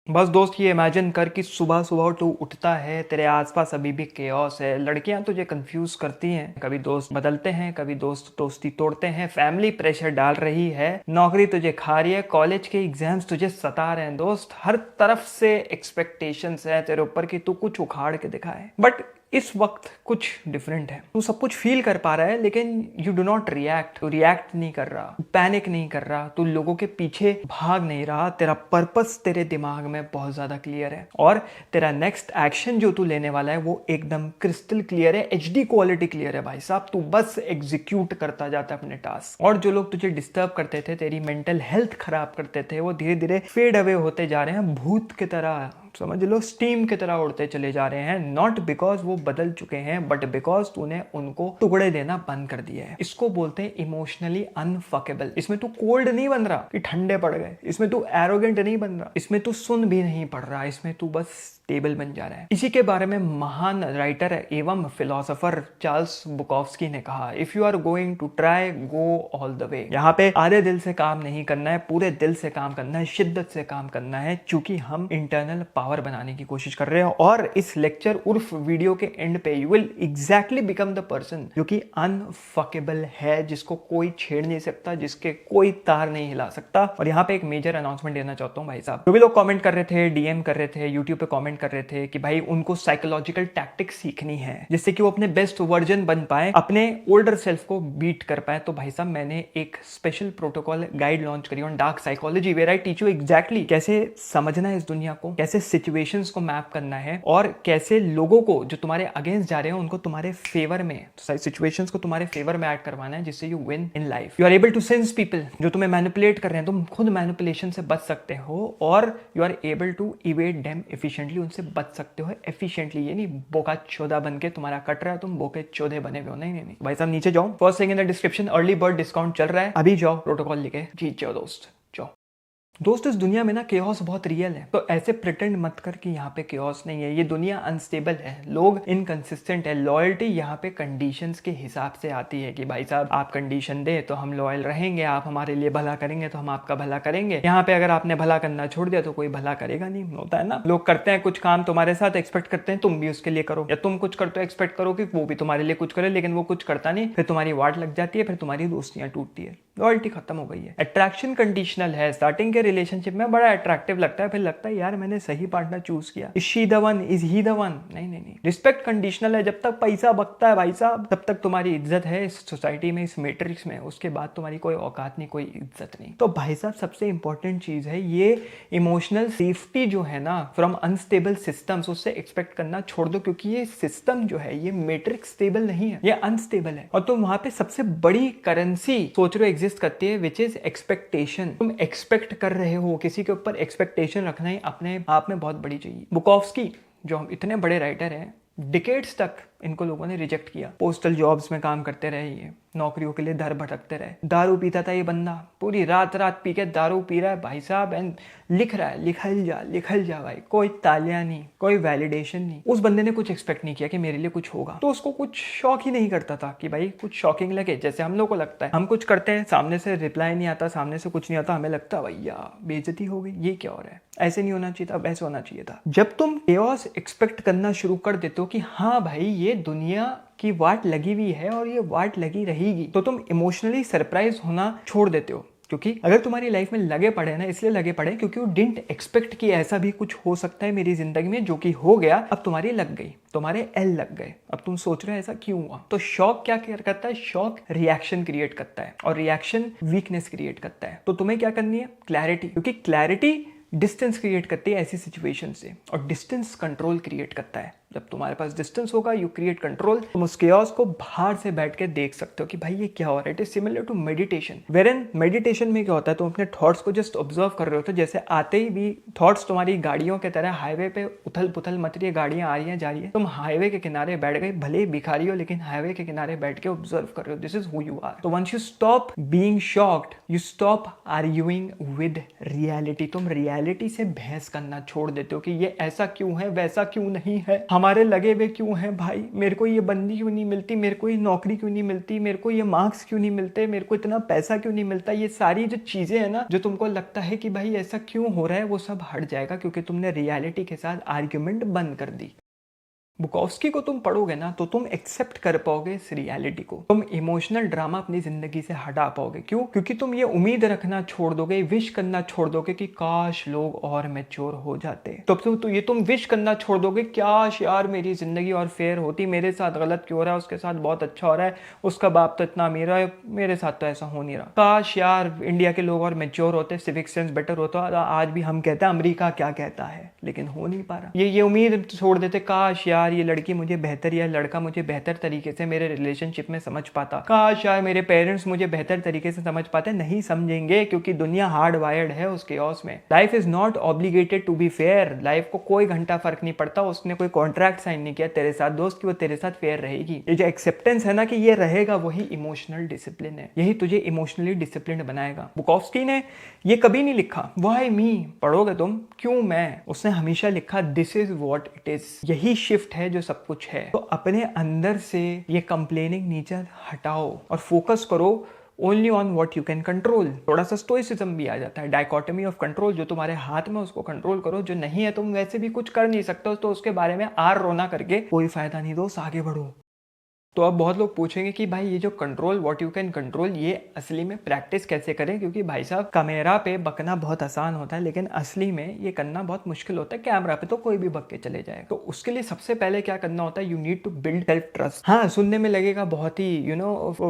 बस दोस्त ये इमेजिन कर कि सुबह सुबह तू उठता है, तेरे आसपास अभी भी केओस है। लड़कियां तुझे कंफ्यूज करती हैं, कभी दोस्त बदलते हैं, कभी दोस्त दोस्ती तोड़ते हैं, फैमिली प्रेशर डाल रही है, नौकरी तुझे खा रही है, कॉलेज के एग्जाम्स तुझे सता रहे हैं। दोस्त हर तरफ से एक्सपेक्टेशंस है तेरे ऊपर कि तू कुछ उखाड़ के दिखाए। बट इस वक्त कुछ डिफरेंट है। तू सब कुछ फील कर पा रहा है, लेकिन यू डू नॉट रिएक्ट। तू रिएक्ट नहीं कर रहा, पैनिक नहीं कर रहा, तू लोगों के पीछे भाग नहीं रहा। तेरा पर्पस तेरे दिमाग में बहुत ज्यादा क्लियर है और तेरा नेक्स्ट एक्शन जो तू लेने वाला है वो एकदम क्रिस्टल क्लियर है, एचडी क्वालिटी क्लियर है। भाई साहब तू बस एग्जीक्यूट करता जाता है अपने टास्क। और जो लोग तुझे डिस्टर्ब करते थे, तेरी मेंटल हेल्थ खराब करते थे, वो धीरे धीरे फेड अवे होते जा रहे हैं। भूत की तरह समझ लो, स्टीम की तरह उड़ते चले जा रहे हैं। नॉट बिकॉज वो बदल चुके हैं, बट बिकॉज तूने उनको टुकड़े देना बंद कर दिया है। इसको बोलते हैं इमोशनली अनफकेबल। इसमें तू कोल्ड नहीं बन रहा कि ठंडे पड़ गए, इसमें तू एरोगेंट नहीं बन रहा, इसमें तू सुन भी नहीं पड़ रहा, इसमें तू बस स्टेबल बन जा रहा है। इसी के बारे में महान राइटर एवं फिलोसोफर चार्ल्स बुकोव्स्की ने कहा, if you are going to try, go all the way. यहाँ पे आधे दिल से काम नहीं करना है, पूरे दिल से काम करना है, शिद्दत से काम करना है, क्योंकि हम इंटरनल पावर बनाने की कोशिश कर रहे हैं। और इस लेक्चर उर्फ वीडियो के एंड पे you will exactly become the person जो कि अनफकेबल है, जिसको कोई छेड़ नहीं सकता, जिसके कोई तार नहीं हिला सकता। और यहाँ पे एक मेजर अनाउंसमेंट देना चाहता हूँ भाई साहब। जो भी लोग कमेंट कर रहे थे, डीएम कर रहे थे, यूट्यूब पे कमेंट कर रहे थे कि भाई उनको साइकोलॉजिकल टैक्टिक्स सीखनी है जिससे कि वो अपने बेस्ट वर्जन बन पाए, अपने ओल्डर सेल्फ को बीट कर पाए, तो भाई साहब मैंने एक स्पेशल प्रोटोकॉल गाइड लॉन्च करी on dark psychology, where I teach you exactly कैसे समझना है इस दुनिया को, कैसे सिचुएशंस को मैप करना है और कैसे लोगों को जो तुम्हारे अगेंस्ट जा रहे हैं उनको तुम्हारे फेवर में, सिचुएशंस को तुम्हारे फेवर में ऐड करवाना है, जिससे you win in life. You are able to sense people जो तुम्हें मैनिपुलेट कर रहे हैं, तुम खुद मैनिपुलेशन से बच सकते हो और you are able to evade them efficiently, उनसे बच सकते हो एफिशिएंटली। ये नहीं बोका चौधा बन के तुम्हारा कट रहा है, तुम बोके चौधे बने हुए हो। नहीं नहीं नहीं भाई साहब, नीचे जाओ, first link in the description, early bird discount चल रहा है, अभी जाओ प्रोटोकॉल लेके जीत जाओ दोस्त, जाओ। दोस्त इस दुनिया में ना केओस बहुत रियल है, तो ऐसे प्रिटेंड मत कर कि यहाँ पे केओस नहीं है। ये दुनिया अनस्टेबल है, लोग इनकंसिस्टेंट है। लॉयल्टी यहाँ पे कंडीशंस के हिसाब से आती है कि भाई साहब आप कंडीशन दे तो हम लॉयल रहेंगे, आप हमारे लिए भला करेंगे तो हम आपका भला करेंगे। यहाँ पे अगर आपने भला करना छोड़ दिया तो कोई भला करेगा नहीं, होता है ना। लोग करते हैं कुछ काम तुम्हारे साथ, एक्सपेक्ट करते हैं तुम भी उसके लिए करो, या तुम कुछ करते हो एक्सपेक्ट करो कि वो भी तुम्हारे लिए कुछ करे, लेकिन वो कुछ करता नहीं, फिर तुम्हारी वाट लग जाती है, फिर तुम्हारी दोस्तियां टूटती है, लॉयल्टी खत्म हो गई है। अट्रैक्शन कंडीशनल है, स्टार्टिंग के रिलेशनशिप में बड़ा अट्रैक्टिव लगता है, फिर लगता है यार मैंने सही पार्टनर चूज किया, is she the one, is he the one. नहीं नहीं नहीं, रिस्पेक्ट कंडीशनल है। जब तक पैसा बकता है भाई साहब तब तक तुम्हारी इज्जत है इस सोसाइटी में, इस मैट्रिक्स में, उसके बाद तुम्हारी कोई औकात नहीं, कोई इज्जत नहीं। तो भाई साहब सबसे इंपॉर्टेंट चीज है ये इमोशनल सेफ्टी जो है ना फ्रॉम अनस्टेबल सिस्टम्स, उससे एक्सपेक्ट करना छोड़ दो, क्योंकि ये सिस्टम जो है ये मैट्रिक्स स्टेबल नहीं है, ये अनस्टेबल है। और तुम वहां पे सबसे बड़ी करेंसी सोच रहे हो एग्जिस्ट करती है, विच इज एक्सपेक्टेशन। तुम एक्सपेक्ट कर रहे हो, किसी के ऊपर एक्सपेक्टेशन रखना ही अपने आप में बहुत बड़ी चाहिए। बुकोव्स्की जो हम इतने बड़े राइटर हैं, डिकेड्स तक इनको लोगों ने रिजेक्ट किया, पोस्टल जॉब्स में काम करते रहे, ये नौकरियों के लिए दर भटकते रहे, दारू पीता था ये बंदा, पूरी रात रात पी के दारू पी रहा है भाई साहब, एंड लिख रहा है लिखल जा भाई, कोई तालियां नहीं, कोई वैलिडेशन नहीं। उस बंदे ने कुछ एक्सपेक्ट नहीं किया कि मेरे लिए कुछ होगा, तो उसको कुछ शौक ही नहीं करता था कि भाई कुछ शॉकिंग लगे, जैसे हम लोग को लगता है हम कुछ करते हैं, सामने से रिप्लाई नहीं आता, सामने से कुछ नहीं आता, हमें लगता है भैया बेइज्जती हो गई, ये क्या हो रहा है, ऐसे नहीं होना चाहिए था, अब ऐसे होना चाहिए था। जब तुम केओस एक्सपेक्ट करना शुरू कर देते हो कि हाँ भाई ये दुनिया की वाट लगी हुई है और ये वाट लगी रहेगी, तो तुम इमोशनली सरप्राइज होना छोड़ देते हो। क्योंकि अगर तुम्हारी लाइफ में लगे पड़े ना, इसलिए लगे पड़े क्योंकि वो डिडंट एक्सपेक्ट कि ऐसा भी कुछ हो सकता है मेरी जिंदगी में, जो कि हो गया। अब तुम्हारी लग गई, तुम्हारे एल लग गए, अब तुम सोच रहे हो ऐसा क्यों हुआ। तो शॉक क्या करता है, शॉक रिएक्शन क्रिएट करता है और रिएक्शन वीकनेस क्रिएट करता है। तो तुम्हें क्या करनी है, क्लैरिटी, क्योंकि क्लैरिटी डिस्टेंस क्रिएट करती है ऐसी सिचुएशन से, और डिस्टेंस कंट्रोल क्रिएट करता है। जब तुम्हारे पास डिस्टेंस होगा, यू क्रिएट कंट्रोल। तुम उस केओस को बाहर से बैठ के देख सकते हो कि भाई ये क्या हो रहा है। It is similar to meditation, वेरन मेडिटेशन में क्या होता है, तुम अपने थॉट्स को जस्ट ऑब्जर्व कर रहे हो, तो जैसे आते ही भी थॉट्स तुम्हारी गाड़ियों के तरह हाईवे पे उथल पुथल मच रही है, गाड़ियां आ रही हैं जा रही है, तुम हाईवे के किनारे बैठ गए, भले ही भिखारी हो लेकिन हाईवे के किनारे बैठ के ऑब्जर्व कर रहे हो, this is who you are. तो once you stop being shocked, you stop arguing with reality. तुम रियलिटी से बहस करना छोड़ देते हो कि ये ऐसा क्यों है, वैसा क्यों नहीं है, हमारे हमारे लगे हुए क्यों हैं भाई, मेरे को ये बंदी क्यों नहीं मिलती, मेरे को ये नौकरी क्यों नहीं मिलती, मेरे को ये मार्क्स क्यों नहीं मिलते, मेरे को इतना पैसा क्यों नहीं मिलता। ये सारी जो चीजें हैं ना, जो तुमको लगता है कि भाई ऐसा क्यों हो रहा है, वो सब हट जाएगा क्योंकि तुमने रियलिटी के साथ आर्ग्यूमेंट बंद कर दी। बुकोव्स्की को तुम पढ़ोगे ना तो तुम एक्सेप्ट कर पाओगे इस रियलिटी को, तुम इमोशनल ड्रामा अपनी जिंदगी से हटा पाओगे। क्यों? क्योंकि तुम ये उम्मीद रखना छोड़ दोगे, विश करना छोड़ दोगे कि काश लोग और मैच्योर हो जाते। तो तुम विश करना छोड़ दोगे, काश यार मेरी जिंदगी और फेयर होती, मेरे साथ गलत क्यों हो रहा है, उसके साथ बहुत अच्छा हो रहा है, उसका बाप तो इतना अमीर है, मेरे साथ तो ऐसा हो नहीं रहा। काश यार इंडिया के लोग और मैच्योर होते, सिविक सेंस बेटर होता। आज भी हम कहते हैं अमेरिका क्या कहता है, लेकिन हो नहीं पा रहा। ये उम्मीद छोड़ देते, काश यार ये लड़की मुझे बेहतर या लड़का मुझे बेहतर तरीके से मेरे रिलेशनशिप में समझ पाता, काश यार मेरे पेरेंट्स मुझे बेहतर तरीके से समझ पाते। नहीं समझेंगे क्योंकि दुनिया हार्ड वायर्ड है उस केओस में। Life is not obligated to be fair, life को कोई घंटा फर्क नहीं पड़ता, उसने कोई कॉन्ट्रैक्ट साइन नहीं किया तेरे साथ दोस्त कि वो तेरे साथ फेयर रहेगी। ये जो एक्सेप्टेंस है ना कि ये रहेगा, वही इमोशनल डिसिप्लिन है, यही तुझे इमोशनली डिसिप्लिन बनाएगा। बुकोव्स्की ने ये कभी नहीं लिखा व्हाई मी, पढ़ोगे तुम क्यों मैं, उसने हमेशा लिखा this is what it is. यही शिफ्ट है जो सब कुछ है। तो अपने अंदर से ये कंप्लेनिंग नेचर हटाओ और फोकस करो only on what you can control. थोड़ा सा स्टोइसिज्म भी आ जाता है, डायकोटमी ऑफ कंट्रोल, जो तुम्हारे हाथ में उसको कंट्रोल करो, जो नहीं है तुम वैसे भी कुछ कर नहीं सकते, तो उसके बारे में आर रोना करके कोई फायदा नहीं, दोस्त आगे बढ़ो। तो अब बहुत लोग पूछेंगे कि भाई ये जो control what you can control, ये असली में प्रैक्टिस कैसे करें, क्योंकि भाई साहब कैमरा पे बकना बहुत आसान होता है लेकिन असली में ये करना बहुत मुश्किल होता है। कैमरा पे तो कोई भी बक के चले जाए। तो उसके लिए सबसे पहले क्या करना होता है, you need to build self trust. हाँ, सुनने में लगेगा बहुत ही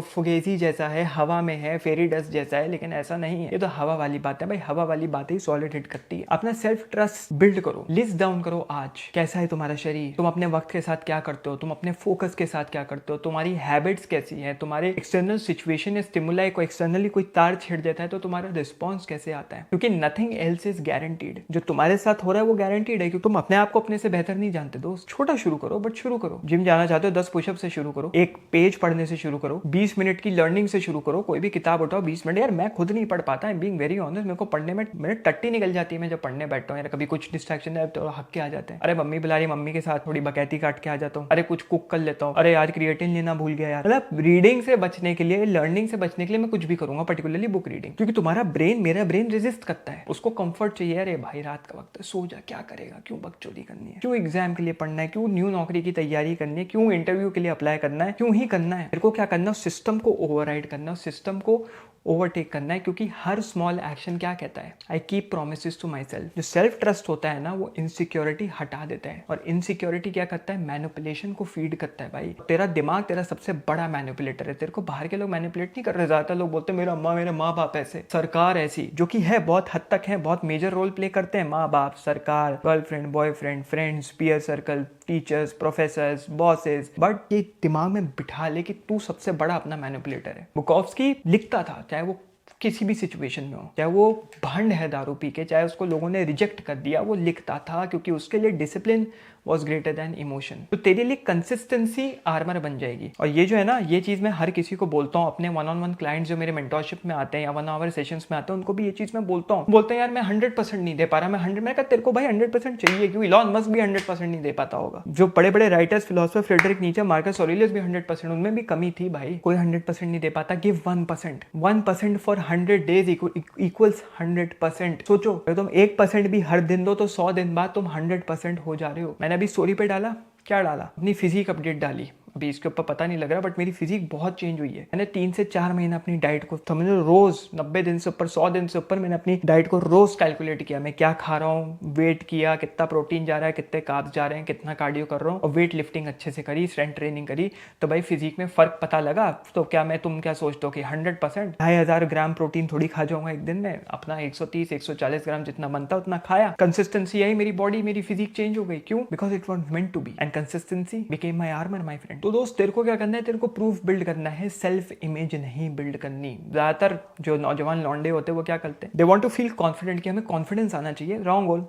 फुगेजी जैसा है, हवा में है, फेरी डस्ट जैसा है, लेकिन ऐसा नहीं है। ये तो हवा वाली बात है भाई, हवा वाली बात ही सॉलिड हिट करती है। अपना सेल्फ ट्रस्ट बिल्ड करो, लिस्ट डाउन करो आज कैसा है तुम्हारा शरीर, तुम अपने वक्त के साथ क्या करते हो, तुम अपने फोकस के साथ क्या करते हो, तुम्हारी हैबिट्स कैसी है, तुम्हारे एक्सटर्नल सिचुएशन या स्टिमुलाई को एक्सटर्नली कोई तार छेड़ देता है तो तुम्हारा रिस्पॉन्स कैसे आता है। क्योंकि नथिंग एल्स इज गारंटीड, जो तुम्हारे साथ हो रहा है वो गारंटीड है, क्योंकि तुम अपने आप को अपने से बेहतर नहीं जानते दोस्त। छोटा शुरू करो, बट शुरू करो। जिम जाना चाहते हो 10 पुशअप से शुरू करो, एक पेज पढ़ने से शुरू करो, 20 मिनट की लर्निंग से शुरू करो, कोई भी किताब उठाओ 20 मिनट। यार मैं खुद नहीं पढ़ पाता, बीइंग वेरी ऑनेस्ट, मेरे को पढ़ने में मेरे टट्टी निकल जाती है। मैं जब पढ़ने बैठता हूँ यार, कभी कुछ डिस्ट्रैक्शन है तो हक के आ जाते हैं। अरे मम्मी बुला रही, मम्मी के साथ थोड़ी बकैती काट के आ जाता हूँ। अरे कुछ कुक कर लेता हूँ, अरे आज क्रिएटिन लेना भूल गया यार। मतलब रीडिंग से बचने के लिए, लर्निंग से बचने के लिए मैं कुछ भी करूंगा, पर्टिकुलरली बुक रीडिंग, क्योंकि तुम्हारा ब्रेन, मेरा ब्रेन रेजिस्ट करता है, उसको कंफर्ट चाहिए। अरे भाई रात का वक्त है, सो जा, क्या करेगा, क्यों बकचोदी करनी है, क्यों एग्जाम के लिए पढ़ना है, क्यों न्यू नौकरी की तैयारी करनी है, क्यों इंटरव्यू के लिए अप्लाई करना है, क्यों ही करना है। मेरे को क्या करना है, सिस्टम को ओवरराइड करना है, सिस्टम को ओवरटेक करना है। क्योंकि हर स्मॉल एक्शन क्या कहता है, I keep promises to my myself self trust होता है ना, वो इनसिक्योरिटी हटा देता है। और इनसिक्योरिटी क्या करता है, मैनिपुलेशन को फीड करता है। भाई तेरा दिमाग तेरा सबसे बड़ा मैनिपुलेटर है, तेरे को बाहर के लोग मैनिपुलेट नहीं कर रहे। ज्यादातर लोग बोलते हैं मेरा अम्मा, मेरे माँ बाप ऐसे, सरकार ऐसी, जो कि है, बहुत हद तक है, बहुत मेजर रोल प्ले करते हैं माँ बाप, सरकार, girlfriend, boyfriend, friends, peer circle, teachers, professors, bosses. But ये दिमाग में बिठा ले कि तू सबसे बड़ा अपना मैनिपुलेटर है। बुकोव्स्की लिखता था, चाहे वो किसी भी सिचुएशन में हो, चाहे वो भंड है दारू पी के, चाहे उसको लोगों ने रिजेक्ट कर दिया, वो लिखता था क्योंकि उसके लिए discipline was greater than emotion. तो तेरे लिए कंसिस्टेंसी आर्मर बन जाएगी। और ये जो है ना, ये चीज मैं हर किसी को बोलता हूँ, अपने 1-on-1 क्लाइंट्स जो मेरे मेंटरशिप में आते हैं या 1 आवर सेशंस में आते हैं, उनको भी ये चीज मैं बोलता हूँ। बोलते हैं यार मैं 100% नहीं दे पा रहा, मैं कहा तेरे को भाई 100% चाहिए, क्योंकि इलॉन मस्क भी 100% नहीं दे पाता होगा, जो बड़े बड़े राइटर्स, फिलोसोफर, फ्रेडरिक नीचे, मार्कस ऑरेलियस भी 100%, उनमें भी कमी थी भाई, कोई 100% नहीं दे पाता। Give 1%, 1% for 100 days equals 100%। सोचो अगर तुम 1% भी हर दिन दो तो 100 दिन बाद तुम 100% हो जा रहे हो। मैंने अभी स्टोरी पे डाला, क्या डाला, अपनी फिजिक अपडेट डाली। अभी इसके ऊपर पता नहीं लग रहा, बट मेरी फिजिक बहुत चेंज हुई है। मैंने 3 से 4 महीने अपनी डाइट को, समझो रोज 90 दिन से ऊपर, 100 दिन से ऊपर मैंने अपनी डाइट को रोज कैलकुलेट किया, मैं क्या खा रहा हूँ, वेट किया, कितना प्रोटीन जा रहा है, कितने कार्ब्स जा रहे हैं, कितना कार्डियो कर रहा हूँ, और वेट लिफ्टिंग अच्छे से करी, स्ट्रेंथ ट्रेनिंग करी, तो भाई फिजिक में फर्क पता लगा। तो क्या तुम क्या सोचते हो कि 100% 2500 ग्राम प्रोटीन थोड़ी खा जाऊंगा एक दिन में, अपना 130-140 ग्राम जितना बनता उतना खाया, कंसिस्टेंसी आई, मेरी बॉडी, मेरी फिजिक चेंज हो गई। क्यों? Because it was meant to be, and consistency became my armour my friend. तो दोस्त तेरे को क्या करना है, तेरे को प्रूफ बिल्ड करना है, सेल्फ इमेज नहीं बिल्ड करनी। ज्यादातर जो नौजवान लौंडे होते हैं वो क्या करते हैं, they want to feel confident, कि हमें कॉन्फिडेंस आना चाहिए। रॉन्ग गोल,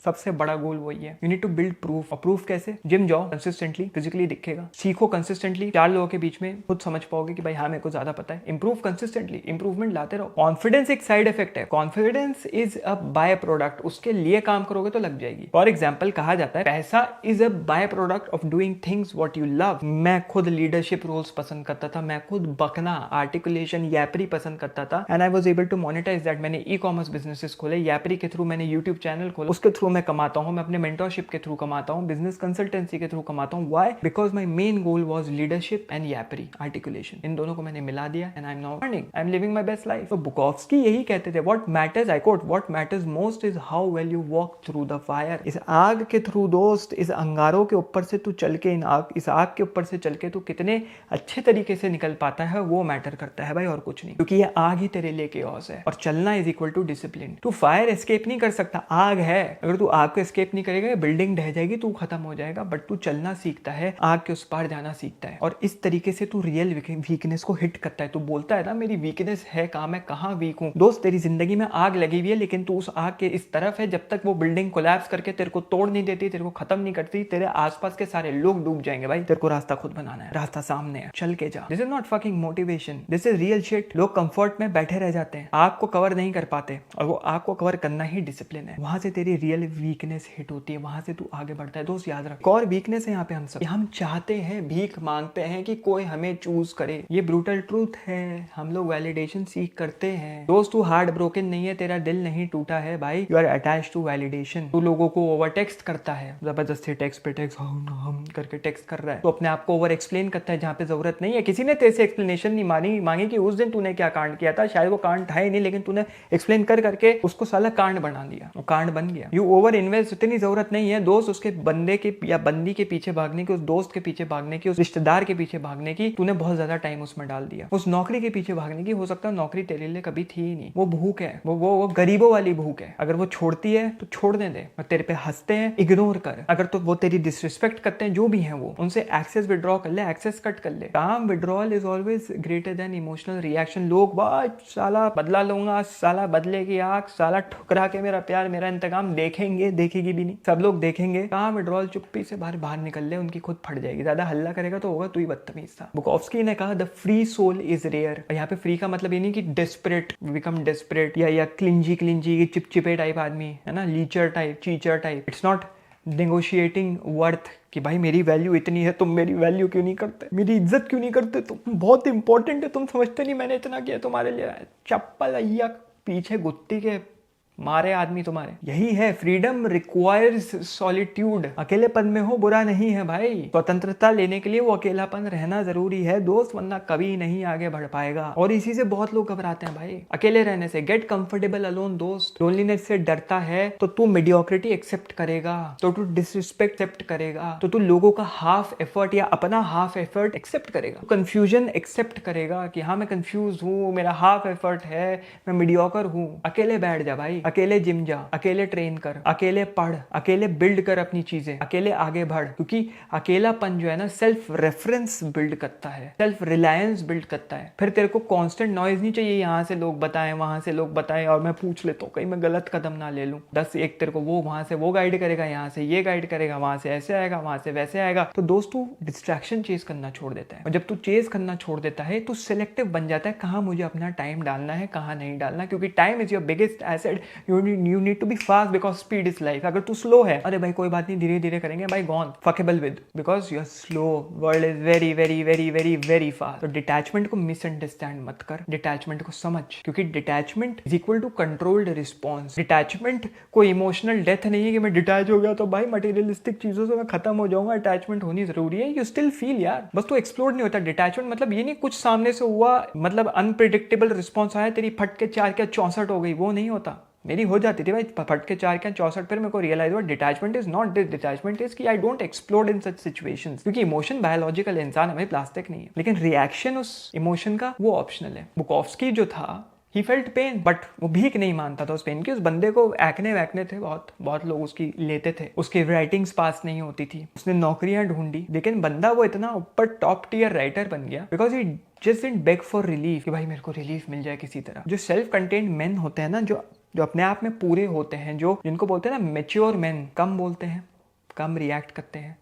सबसे बड़ा गोल वही है। You need to build proof. और प्रूफ कैसे? जिम जाओ कंसिस्टेंटली, फिजिकली दिखेगा। सीखो कंसिस्टेंटली, 4 लोगों के बीच में खुद समझ पाओगे कि भाई हाँ मेरे को ज्यादा पता है। इंप्रूव कंसिस्टेंटली, इंप्रूवमेंट लाते रहो। कॉन्फिडेंस एक साइड इफेक्ट है, confidence is a by product. उसके लिए काम करोगे तो लग जाएगी। फॉर एग्जाम्पल कहा जाता है पैसा is a by product of doing things what you love. मैं खुद लीडरशिप रोल्स पसंद करता था, मैं खुद बकना, आर्टिकुलेशन, यापरी पसंद करता था, and I was able to monetize that. मैंने ई कॉमर्स बिजनेसेस खोले, यापरी के थ्रू मैंने यूट्यूब चैनल खोला, उसके थ्रू मैं कमाता हूँ, मैं अपने मेंटरशिप के थ्रू कमाता हूँ, बिजनेस कंसल्टेंसी के थ्रू कमाता हूँ। Why? Because my main goal was leadership and यापरी, आर्टिकुलेशन। इन दोनों को मैंने मिला दिया and I am now earning, I am living my best life. तो बुकोव्स्की यही कहते थे, what matters, I quote, what matters most is how well you walk through the fire. इस आग के थ्रू दोस्त, इस अंगारों के ऊपर से तू चल के, इस आग के ऊपर से चल के तू कितने अच्छे तरीके से निकल पाता है, वो मैटर करता है भाई, और कुछ नहीं। क्योंकि ये आग ही तेरे लिए केओस है, और चलना इज इक्वल टू डिसिप्लिन। तू फायर एस्केप नहीं कर सकता, आग है। अगर तू आग को एस्केप नहीं करेगा, बिल्डिंग ढह जाएगी, तू खत्म हो जाएगा। बट तू चलना सीखता है, आग के उस पार जाना सीखता है, और इस तरीके से तू रियल वीकनेस को हिट करता है। तू बोलता है ना मेरी वीकनेस है कहाँ, मैं कहाँ वीक हूँ। दोस्त तेरी जिंदगी में आग लगी हुई है, लेकिन तू उस आग के इस तरफ है, जब तक वो बिल्डिंग कोलैप्स करके तेरे को तोड़ नहीं देती, तेरे को खत्म नहीं करती, तेरे आसपास के सारे लोग डूब जाएंगे भाई। तेरे को रास्ता खुद बनाना है, रास्ता सामने है, चल के जा। This is not fucking motivation, this is real shit. लोग कंफर्ट में बैठे रह जाते हैं, आग को कवर नहीं कर पाते, और वो आग को कवर करना ही डिसिप्लिन है। वहां से तेरी रियल वीकनेस हिट होती है, वहां से तू आगे बढ़ता है। दोस्त याद रख, और वीकनेस है यहाँ पे हम सब, हम चाहते हैं, भीख मांगते हैं कि कोई हमें चूज करे। ये ब्रूटल ट्रूथ है, हम लोग वैलिडेशन सीख करते हैं। दोस्त तू हार्ट ब्रोकन नहीं है, तेरा दिल नहीं टूटा है भाई, you are attach to validation. तू लोगों को ओवर टेक्स्ट करता है, जबरदस्ती टेक्स्ट पे टेक्स्ट हम करके टेक्स्ट कर रहा है, तो अपने आप को ओवर एक्सप्लेन करता है जहां पे जरूरत नहीं है। किसी ने तेरे से एक्सप्लेनेशन नहीं मांगी कि उस दिन तूने क्या कांड किया था, शायद वो कांड था ही नहीं, लेकिन तूने एक्सप्लेन कर करके उसको साला कांड बना दिया, वो कांड बन गया। यू ओवर इन्वेस्ट, इतनी जरूरत नहीं है दोस्त उसके बंदे के या बंदी के पीछे भागने की, उस दोस्त के पीछे भागने की, उस रिश्तेदार के पीछे भागने की। तूने बहुत ज्यादा टाइम उसमें डाल दिया। उस नौकरी के पीछे भागने की, हो सकता है नौकरी तेरे लिए कभी थी ही नहीं, वो भूख है, वो गरीबों वाली भूख है। अगर वो छोड़ती है तो छोड़ने दे, और तेरे पे हंसते हैं इग्नोर कर। अगर तो वो तेरी डिसरिस्पेक्ट करते हैं, जो भी हैं वो, उनसे एक्सेस विड्रॉ कर ले, एक्सेस कट कर ले। काम withdrawal is always greater than emotional reaction. लोग वाह साला बदला लूंगा, साला बदले की आग, साला ठुकरा के मेरा प्यार, मेरा इंतकाम, देखेंगे, देखेगी भी नहीं, सब लोग देखेंगे। काम विड्रॉल, चुप्पी से बाहर निकल ले, उनकी खुद फट जाएगी। ज्यादा हल्ला करेगा तो होगा तू ही बदतमीज था। बुकोव्स्की ने कहा the free soul is rare. यहाँ पे फ्री का मतलब ये नहीं कि डेस्परेट, बिकम डेस्परेट, या क्लिंजी चिपचिपे टाइप आदमी है ना, लीचर टाइप, चीचर type. It's not negotiating worth कि भाई मेरी वैल्यू इतनी है, तुम मेरी वैल्यू क्यों नहीं करते, मेरी इज्जत क्यों नहीं करते, तुम बहुत इंपॉर्टेंट है, तुम समझते नहीं मैंने इतना किया तुम्हारे लिए। चप्पल अय्या पीछे गुत्ती के मारे आदमी तुम्हारे। यही है फ्रीडम रिक्वायर्स सॉलिट्यूड। अकेलेपन में हो बुरा नहीं है भाई, स्वतंत्रता लेने के लिए वो अकेलापन रहना जरूरी है दोस्त, वरना कभी नहीं आगे बढ़ पाएगा। और इसी से बहुत लोग घबराते हैं भाई, अकेले रहने से। गेट कंफर्टेबल अलोन दोस्त। लोनलीनेस से डरता है तो तू मीडियोक्रिटी एक्सेप्ट करेगा, तो तू डिसरिस्पेक्ट एक्सेप्ट करेगा, तो तू लोगों का हाफ एफर्ट या अपना हाफ एफर्ट एक्सेप्ट करेगा, कंफ्यूजन एक्सेप्ट करेगा कि हाँ मैं कंफ्यूज हूँ, मेरा हाफ एफर्ट है, मैं मीडियोकर हूँ। अकेले बैठ जा भाई, अकेले जिम जा, अकेले ट्रेन कर, अकेले पढ़, अकेले बिल्ड कर अपनी चीजें, अकेले आगे बढ़। क्योंकि अकेलापन जो है ना सेल्फ रेफरेंस बिल्ड करता है, सेल्फ रिलायंस बिल्ड करता है। फिर तेरे को कांस्टेंट नॉइज नहीं चाहिए, यहाँ से लोग बताएं, वहां से लोग बताएं, और मैं पूछ लेता हूँ कहीं मैं गलत कदम ना ले लूं। 10 एक तेरे को वो वहां से वो गाइड करेगा, यहाँ से ये गाइड करेगा, वहां से ऐसे आएगा, वहां से वैसे आएगा। तो दोस्त तू डिस्ट्रैक्शन चेज करना छोड़ देता है, और जब तू चेज करना छोड़ देता है तो सिलेक्टिव बन जाता है कहाँ मुझे अपना टाइम डालना है, कहाँ नहीं डालना। क्योंकि time is your biggest asset. You need to be fast because speed is life. अगर तू स्लो है, अरे भाई कोई बात नहीं, धीरे धीरे करेंगे भाई, gone, fuckable with, because you are slow, world is very very very very very fast. तो डिटैचमेंट को मिसअंडरस्टैंड मत कर, डिटैचमेंट को समझ, क्योंकि detachment is equal to controlled response. Detachment कोई इमोशनल डेथ नहीं है कि मैं डिटैच हो गया तो भाई मटेरियलिस्टिक चीजों से मैं खत्म हो जाऊंगा। अटैचमेंट होनी जरूरी है, यू स्टिल फील यार, बस तो एक्सप्लोर नहीं होता। डिटैचमेंट मतलब ये नहीं कुछ सामने से हुआ, मतलब अनप्रिडिक्टेबल रिस्पॉन्स आया, तेरी फट के 4 क्या 64 हो गई, वो नहीं होता। मेरी हो जाती थी भाई फट के 4 क्या 64, फिर मेरे को रियलाइज हुआ detachment is not this, detachment is कि I don't explore in such situations. क्योंकि इमोशन बायोलॉजिकल, इंसान है भाई, प्लास्टिक नहीं है, लेकिन रिएक्शन उस इमोशन का वो ऑप्शनल है। बुकोव्स्की जो था ही फेल्ट पेन, बट वो भीख नहीं मानता था उस पेन की। उस बंदे को एक्ने वैकने थे, बहुत लोग उसकी लेते थे, उसकी राइटिंग्स पास नहीं होती थी, उसने नौकरियां ढूंढी, लेकिन बंदा वो इतना ऊपर टॉप टियर राइटर बन गया because he just didn't bag for relief कि भाई मेरे को रिलीफ मिल जाए किसी तरह। जो सेल्फ कंटेन्ड मेन होते हैं ना, जो जो अपने आप में पूरे होते हैं, जो जिनको बोलते हैं ना मेच्योर मैन, कम बोलते हैं, कम रिएक्ट करते हैं,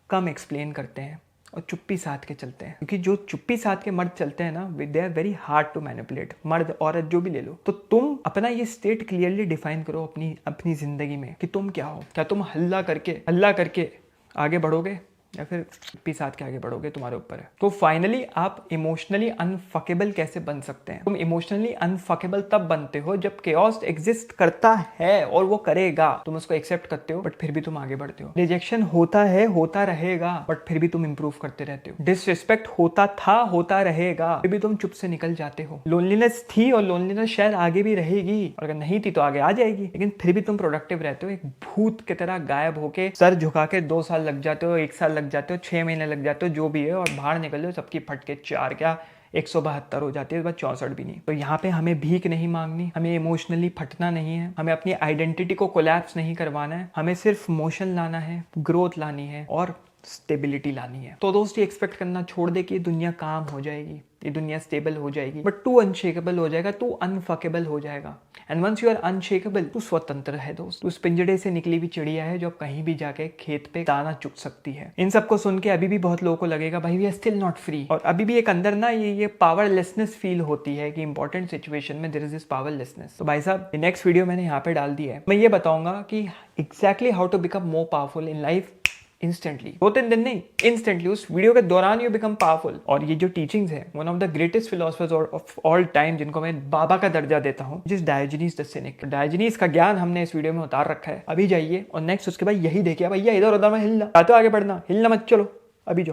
कम एक्सप्लेन करते हैं और चुप्पी साध के चलते हैं। क्योंकि जो चुप्पी साध के मर्द चलते हैं ना, they are very hard to manipulate. मर्द औरत जो भी ले लो, तो तुम अपना ये स्टेट क्लियरली डिफाइन करो अपनी जिंदगी में कि तुम क्या हो। क्या तुम हल्ला करके आगे बढ़ोगे या फिर चुप्पी साध के आगे बढ़ोगे, तुम्हारे ऊपर है। तो फाइनली आप इमोशनली अनफकेबल कैसे बन सकते हैं? तुम इमोशनली अनफकेबल तब बनते हो जब केओस एग्जिस्ट करता है और वो करेगा, तुम उसको एक्सेप्ट करते हो बट फिर भी तुम आगे बढ़ते हो। रिजेक्शन होता है, होता रहेगा, बट फिर भी तुम इंप्रूव करते रहते हो। डिसरिस्पेक्ट होता था, होता रहेगा, फिर भी तुम चुप से निकल जाते हो। लोनलीनेस थी और लोनलीनेस शायद आगे भी रहेगी, और अगर नहीं थी तो आगे आ जाएगी, लेकिन फिर भी तुम प्रोडक्टिव रहते हो। एक भूत की तरह गायब होके सर झुका के 2 साल लग जाते हो, 1 साल लग जाते हो, 6 महीने लग जाते हो, जो भी है, और बाहर निकल जाओ, सबकी फट के 4 क्या 172 हो जाती है, 64 भी नहीं। तो यहाँ पे हमें भीख नहीं मांगनी, हमें इमोशनली फटना नहीं है, हमें अपनी आइडेंटिटी को कोलैप्स नहीं करवाना है, हमें सिर्फ मोशन लाना है, ग्रोथ लानी है और स्टेबिलिटी लानी है। तो दोस्त ये एक्सपेक्ट करना छोड़ दे कि ये दुनिया काम हो जाएगी, ये दुनिया स्टेबल हो जाएगी, बट तू अनशेकेबल हो जाएगा, तू अनफकेबल हो जाएगा। And once you are unshakeable, तू स्वतंत्र है दोस्त। तू उस पिंजड़े से निकली हुई चिड़िया है जो अब कहीं भी जाके खेत पे दाना चुग सकती है। इन सबको सुन के अभी भी बहुत लोगों को लगेगा भाई we are still not free, और अभी भी एक अंदर ना ये पावरलेसनेस फील होती है कि इंपॉर्टेंट सिचुएशन में देयर इज दिस पावरलेसनेस। तो भाई साहब नेक्स्ट वीडियो मैंने यहाँ पे डाल दी है, मैं ये बताऊंगा कि exactly how to become more powerful in life instantly. 2-3 दिन नहीं, इंस्टेंटली, उस वीडियो के दौरान यू बिकम पावरफुल। और ये जो टीचिंग्स है, one of the greatest philosophers of all time, जिनको मैं बाबा का दर्जा देता हूँ, जिस डायोजनीज द सिनिक। डायोजनीज का ज्ञान हमने इस वीडियो में उतार रखा है। अभी जाइए और नेक्स्ट उसके बाद यही देखिए, भैया इधर उधर में हिलना, या तो आगे बढ़ना, हिलना मत, चलो अभी जाओ।